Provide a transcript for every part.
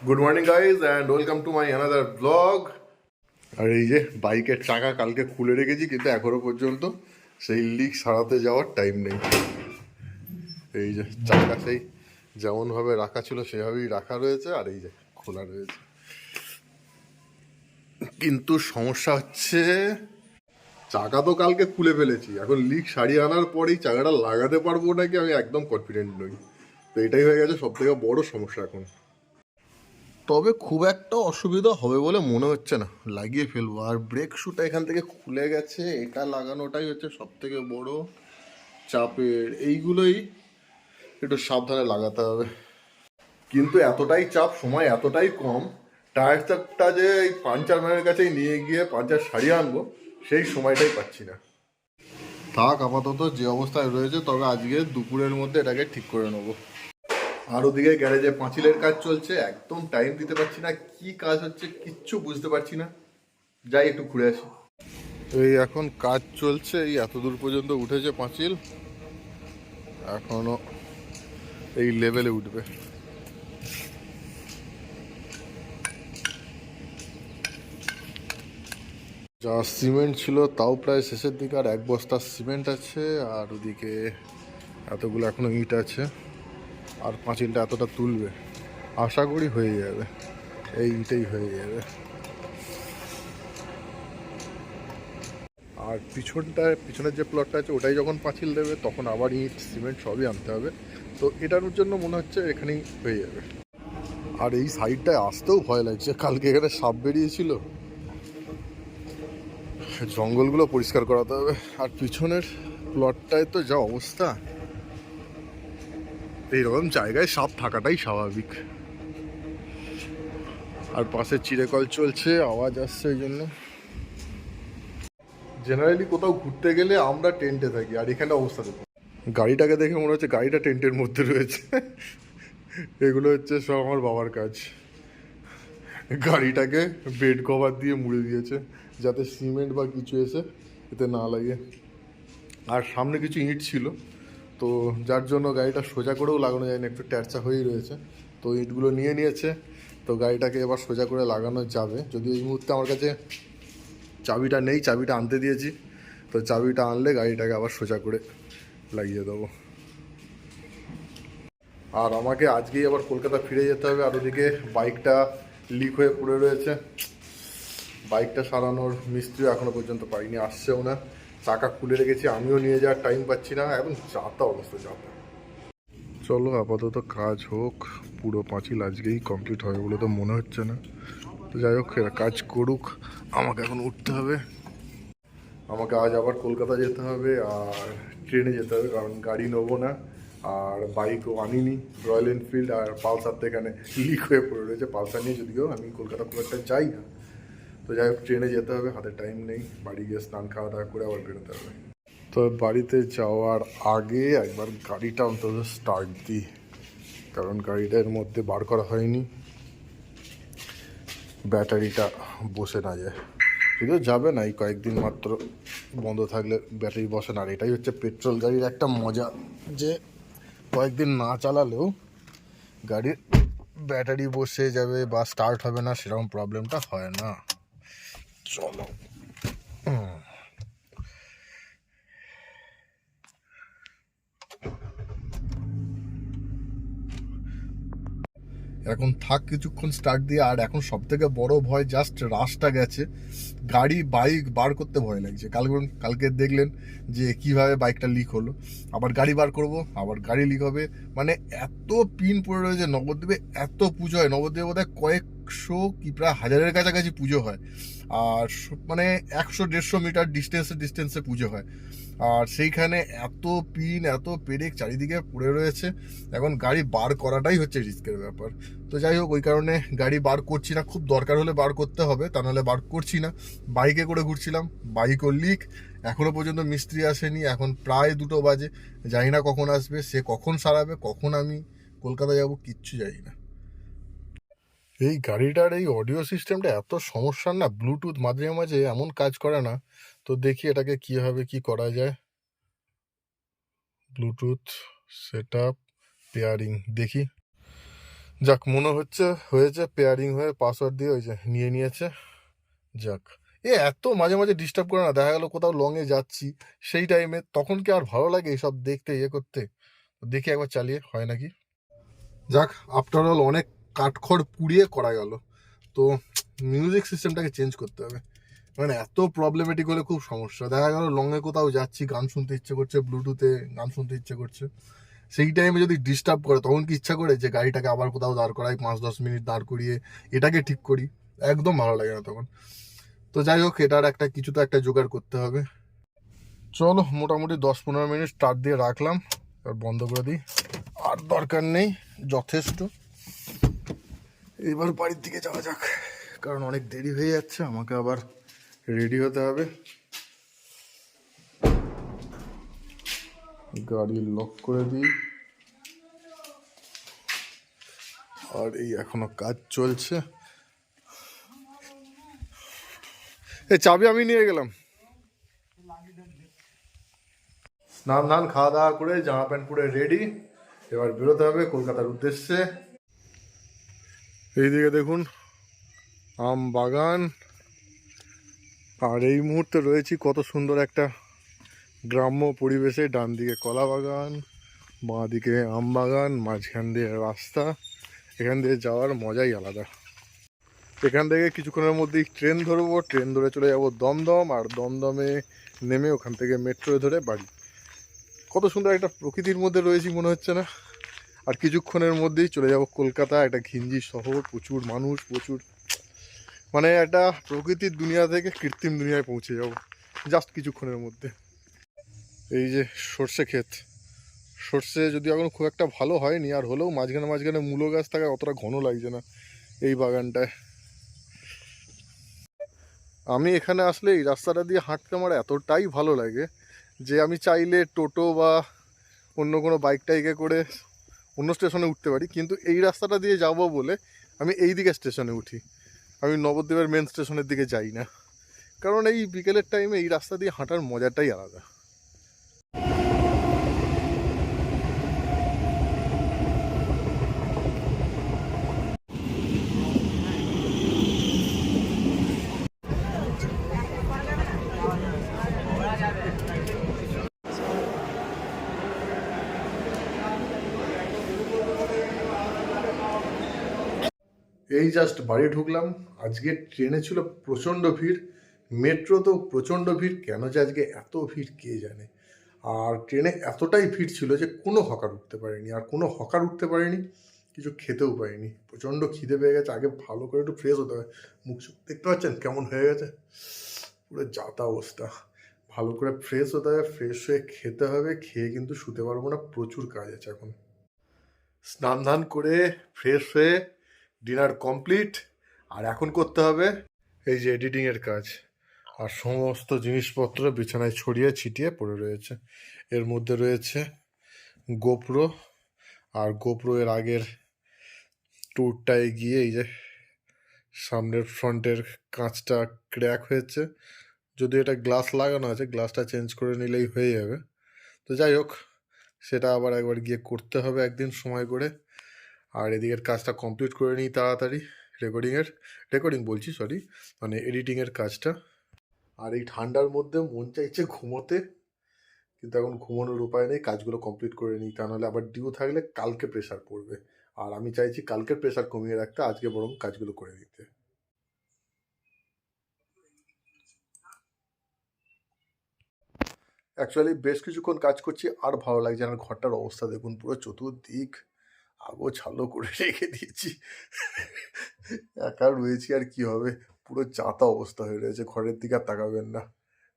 Good morning guys and welcome to my another blog. আর এই যে বাইকের চাকা কালকে খুলে রেখেছি, কিন্তু এখনো পর্যন্ত সেই লিক সারাতে যাওয়ার টাইম নেই। এই যে চাকা সেই যেমনভাবে রাখা ছিল সেভাবেই রাখা রয়েছে, আর এই যে খোলা রয়েছে। কিন্তু সমস্যা হচ্ছে, চাকা তো কালকে খুলে ফেলেছি, এখন লিক সারিয়ে আনার পরেই চাকাটা লাগাতে পারবো নাকি আমি একদম কনফিডেন্ট নই। তো এটাই হয়ে গেছে সব থেকে বড় সমস্যা এখন। তবে খুব একটা অসুবিধা হবে বলে মনে হচ্ছে না, লাগিয়ে ফেলবো। আর ব্রেক শুটা এখান থেকে খুলে গেছে, এটা লাগানোটাই হচ্ছে সব থেকে বড় চাপের। এইগুলোই একটু সাবধানে লাগাতে হবে। কিন্তু এতটাই চাপ, সময় এতটাই কম, টায়ার চাপটা যে এই পাঞ্চার ম্যানের কাছেই নিয়ে গিয়ে পাঞ্চার সারিয়ে আনবো, সেই সময়টাই পাচ্ছি না। থাক আপাতত যে অবস্থায় রয়েছে, তবে আজকে দুপুরের মধ্যে এটাকে ঠিক করে নেবো। আর ওদিকে গ্যারেজে পাঁচিলের কাজ চলছে, একদম টাইম দিতে পারছি না। কি কাজ হচ্ছে কিচ্ছু বুঝতে পারছি না। যাই একটু ঘুরে আসি। এই এখন কাজ চলছে, এই এত দূর পর্যন্ত উঠেছে পাঁচিল, এখনো এই লেভেলে উঠবে। যা সিমেন্ট ছিল তাও প্রায় শেষের দিকে, আর এক বস্তা সিমেন্ট আছে, আর ওদিকে এতগুলো এখনো ইট আছে। আর পাঁচিলটা এতটা তুলবে, আশা করি হয়ে যাবে, এই ইটেই হয়ে যাবে। আর পিছনের যে প্লটটা আছে ওটাই যখন পাঁচিল দেবে, তখন আবার ইট সিমেন্ট সবই আনতে হবে। তো এটার জন্য মনে হচ্ছে এখানেই হয়ে যাবে। আর এই সাইডটায় আসতেও ভয় লাগছে, কালকে এখানে সাপ বেরিয়েছিল। জঙ্গলগুলো পরিষ্কার করাতে হবে। আর পিছনের প্লটটায় তো যা অবস্থা, এইরকম জায়গায় সাপ থাকাটাই স্বাভাবিক। আর পাশে চিড়েকল চলছে, আওয়াজ আসছে, ওই জন্য। জেনারেলি কোথাও ঘুরতে গেলে আমরা টেন্টে থাকি, আর এখানে অবস্থা দেখুন। গাড়িটাকে দেখে মনে হচ্ছে গাড়িটা টেন্টের মধ্যে রয়েছে। এগুলো হচ্ছে সব আমার বাবার কাজ। গাড়িটাকে বেড কভার দিয়ে মুড়ে দিয়েছে, যাতে সিমেন্ট বা কিছু এসে এতে না লাগে। আর সামনে কিছু ইট ছিল, তো যার জন্য গাড়িটা সোজা করেও লাগানো যায় না, একটু ট্যারচা হয়েই রয়েছে। তো ইটগুলো নিয়ে নিয়েছে, তো গাড়িটাকে এবার সোজা করে লাগানো যাবে। যদি এই মুহূর্তে আমার কাছে চাবিটা নেই, চাবিটা আনতে দিয়েছি, তো চাবিটা আনলে গাড়িটাকে আবার সোজা করে লাগিয়ে দেবো। আর আমাকে আজকেই আবার কলকাতা ফিরে যেতে হবে। আর ওদিকে বাইকটা লিক হয়ে পড়ে রয়েছে, বাইকটা সারানোর মিস্ত্রি এখনো পর্যন্ত পাইনি, আসছেও না। চাকা খুলে রেখেছি, আমিও নিয়ে যাওয়ার টাইম পাচ্ছি না, একদম যাতা অবস্থা, যাতা। চলো আপাতত কাজ হোক, পুরো পাঁচিল আজকেই কমপ্লিট হবে বলে তো মনে হচ্ছে না। তো যাই হোক, এরা কাজ করুক, আমাকে এখন উঠতে হবে। আমাকে আজ আবার কলকাতা যেতে হবে, আর ট্রেনে যেতে হবে, কারণ গাড়ি নেবো না। আর বাইকও আনিনি, রয়্যাল এনফিল্ড আর পালসার তো এখানে লিক হয়ে পড়ে রয়েছে। পালসার নিয়ে যদিও আমি কলকাতা খুব একটা যাই না। তো যাই হোক, ট্রেনে যেতে হবে, হাতে টাইম নেই। বাড়ি গিয়ে স্নান খাওয়া দাওয়া করে আবার বেরোতে হবে। তো বাড়িতে যাওয়ার আগে একবার গাড়িটা অন্তত স্টার্ট দিই, কারণ গাড়িটার মধ্যে বার করা হয়নি, ব্যাটারিটা বসে না যায়। যদিও যাবে না, এই কয়েকদিন মাত্র বন্ধ থাকলে ব্যাটারি বসে না। আর এটাই হচ্ছে পেট্রোল গাড়ির একটা মজা, যে কয়েকদিন না চালালেও গাড়ির ব্যাটারি বসে যাবে বা স্টার্ট হবে না, সেরকম প্রবলেমটা হয় না। চলো। এখন থাক কিছুক্ষণ স্টার্ট দিয়ে। আর এখন সব থেকে বড় ভয়, জাস্ট রাশটা গেছে, গাড়ি বাইক বার করতে ভয় লাগছে। কালকে দেখলেন যে কিভাবে বাইকটা লিক হলো। আবার গাড়ি বার করব, আবার গাড়ি লিক হবে। মানে এত পিন পড়ে রয়েছে। নবদ্বীপে এত পুজো হয়, নবদ্বীপে বোধহয় কয়েকশো কি প্রায় হাজারের কাছাকাছি পুজো হয়। আর মানে 100-150 মিটার ডিস্টেন্সে পুজো হয়। আর সেইখানে এত পিন, এত পেরেক চারিদিকে পড়ে রয়েছে, এখন গাড়ি বার করাটাই হচ্ছে রিস্কের ব্যাপার। তো যাই হোক, ওই কারণে গাড়ি বার করছি না। খুব দরকার হলে বার করতে হবে, তা নাহলে বার করছি না। বাইকে করে ঘুরছিলাম, বাইকও লিক, এখনো পর্যন্ত মিস্ত্রি আসেনি। এখন প্রায় 2টো বাজে, জানি না কখন আসবে, সে কখন সারাবে, কখন আমি কলকাতা যাব, কিচ্ছু জানি না। এই গাড়িটার এই অডিও সিস্টেমটা এত সমস্যার না, ব্লুটুথ মাঝে মাঝে এমন কাজ করে না। তো দেখি এটাকে কীভাবে কি করা যায়। ব্লুটুথ সেট আপ পেয়ারিং দেখি। যাক, মনে হচ্ছে হয়েছে পেয়ারিং হয়ে পাসওয়ার্ড দিয়ে ওই যে নিয়ে নিয়েছে। যাক, এত মাঝে মাঝে ডিস্টার্ব করে না, দেখা গেল কোথাও লংয়ে যাচ্ছি সেই টাইমে, তখন কি আর ভালো লাগে এইসব দেখতে করতে? দেখি একবার চালিয়ে হয় নাকি। যাক, আফটার অল অনেক কাঠখড় পুড়িয়ে করা গেল। তো মিউজিক সিস্টেমটাকে চেঞ্জ করতে হবে, মানে এত প্রবলেমেটিক হলে খুব সমস্যা। দেখা গেল লংয়ে কোথাও যাচ্ছি, গান শুনতে ইচ্ছে করছে, ব্লুটুথে গান শুনতে ইচ্ছে করছে, সেই টাইমে যদি ডিস্টার্ব করে তখন কি ইচ্ছা করে যে গাড়িটাকে আবার কোথাও দাঁড় করাই, 5-10 মিনিট দাঁড় করিয়ে এটাকে ঠিক করি? একদম ভালো লাগে না তখন। তো যাই হোক, এটার একটা কিছু তো একটা জোগাড় করতে হবে। চলো, মোটামুটি 10-15 মিনিট স্টার্ট দিয়ে রাখলাম, এবার বন্ধ করে দিই। আর দরকার নেই, যথেষ্ট। এবার বাড়ির দিকে যাওয়া যাক, কারণ অনেক দেরি হয়ে যাচ্ছে, আমাকে আবার রেডি হতে হবে। গাড়ি লক করে দিই। আর এই এখনো কাজ চলছে। এই চাবি আমি নিয়ে গেলাম। স্নান ধান খাওয়া দাওয়া করে জামা প্যান্ট পরে রেডি, এবার বেরোতে হবে কলকাতার উদ্দেশ্যে। এইদিকে দেখুন আম বাগান, আর এই মুহূর্তে রয়েছি কত সুন্দর একটা গ্রাম্য পরিবেশে। ডান দিকে কলা বাগান, বাঁ দিকে আম বাগান, মাঝখান দিয়ে রাস্তা। এখান দিয়ে যাওয়ার মজাই আলাদা। এখান থেকে কিছুক্ষণের মধ্যেই ট্রেন ধরবো, ট্রেন ধরে চলে যাব দমদম, আর দমদমে নেমে ওখান থেকে মেট্রো ধরে বাড়ি। কত সুন্দর একটা প্রকৃতির মধ্যে রয়েছি মনে হচ্ছে না? আর কিছুক্ষণের মধ্যেই চলে যাব কলকাতা, একটা ঘিঞ্জি শহর, প্রচুর মানুষ, প্রচুর, মানে একটা প্রকৃতির দুনিয়া থেকে কৃত্রিম দুনিয়ায় পৌঁছে যাব জাস্ট কিছুক্ষণের মধ্যে। এই যে সর্ষে ক্ষেত, সর্ষে যদি এখন খুব একটা ভালো হয়নি, আর হলেও মাঝখানে মাঝখানে মূলো গাছ থাকায় অতটা ঘন লাগছে না এই বাগানটায়। আমি এখানে আসলে এই রাস্তাটা দিয়ে হাঁটতে আমার এতটাই ভালো লাগে যে আমি চাইলে টোটো বা অন্য কোনো বাইক টাইকে করে অন্য স্টেশনে উঠতে পারি, কিন্তু এই রাস্তাটা দিয়ে যাব বলে আমি এই দিকে স্টেশনে উঠি। আমি নবদ্বীপের মেন স্টেশনের দিকে যাই না, কারণ এই বিকেলের টাইমে এই রাস্তা দিয়ে হাঁটার মজাটাই আলাদা। এই জাস্ট বাড়ি ঢুকলাম। আজকে ট্রেনে ছিল প্রচণ্ড ভিড়, মেট্রো তো প্রচণ্ড ভিড়, কেন যে আজকে এত ভিড় কে জানে। আর ট্রেনে এতটাই ভিড় ছিল যে কোনো হকার উঠতে পারেনি, আর কোনো হকার উঠতে পারেনি, কিছু খেতেও পারিনি। প্রচণ্ড খিদে পেয়ে গেছে, আগে ভালো করে একটু ফ্রেশ হতে হবে। মুখ চোখ দেখতে পাচ্ছেন কেমন হয়ে গেছে, পুরো যাতা অবস্থা। ভালো করে ফ্রেশ হতে হবে, ফ্রেশ হয়ে খেতে হবে, খেয়ে কিন্তু শুতে পারবো না, প্রচুর কাজ আছে এখন। স্নান ধান করে ফ্রেশ হয়ে ডিনার কমপ্লিট, আর এখন করতে হবে এই যে এডিটিংয়ের কাজ। আর সমস্ত জিনিসপত্র বিছানায় ছড়িয়ে ছিটিয়ে পড়ে রয়েছে। এর মধ্যে রয়েছে গোপ্রো, আর গোপ্রো এর আগের ট্যুরটায় গিয়ে এই যে সামনের ফ্রন্টের কাঁচটা ক্র্যাক হয়েছে। যদি এটা গ্লাস লাগানো আছে, গ্লাসটা চেঞ্জ করে নিলেই হয়ে যাবে। তো যাই হোক, সেটা আবার একবার গিয়ে করতে হবে একদিন সময় করে। আর এদিকের কাজটা কমপ্লিট করে নিই তাড়াতাড়ি, রেকর্ডিং বলছি, সরি, মানে এডিটিংয়ের কাজটা। আর এই ঠান্ডার মধ্যে মন চাইছে ঘুমোতে, কিন্তু এখন ঘুমানোর উপায় নেই, কাজগুলো কমপ্লিট করে নিই, তা নাহলে আবার ডিউ থাকলে কালকে প্রেশার পড়বে। আর আমি চাইছি কালকের প্রেশার কমিয়ে রাখতে, আজকে বরং কাজগুলো করে দিতে। অ্যাকচুয়ালি বেশ কিছুক্ষণ কাজ করছি, আর ভালো লাগছে না। ঘরটার অবস্থা দেখুন, পুরো চতুর্দিক আগো ছালো করে রেখে দিয়েছি। একা রয়েছি আর কি হবে, পুরো যাতা অবস্থা হয়ে রয়েছে। ঘরের দিকে আর তাকাবেন না,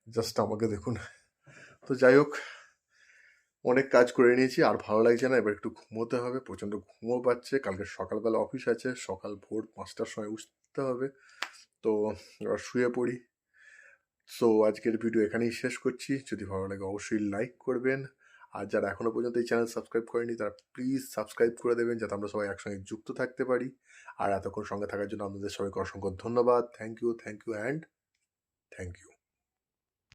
জাস্ট আমাকে দেখুন। তো যাই হোক, অনেক কাজ করে নিয়েছি, আর ভালো লাগছে না, এবার একটু ঘুমোতে হবে। প্রচণ্ড ঘুমো পাচ্ছে, কালকে সকালবেলা অফিস আছে, সকাল ভোর 5টার সময় উঠতে হবে। তো এবার শুয়ে পড়ি। সো আজকের ভিডিও এখানেই শেষ করছি। যদি ভালো লাগে অবশ্যই লাইক করবেন, আর যারা এখনও পর্যন্ত এই চ্যানেল সাবস্ক্রাইব করেনি তারা প্লিজ সাবস্ক্রাইব করে দেবেন, যাতে আমরা সবাই একসঙ্গে যুক্ত থাকতে পারি। আর এতক্ষণ সঙ্গে থাকার জন্য আপনাদের সবাইকে অসংখ্য ধন্যবাদ। Thank you and thank you.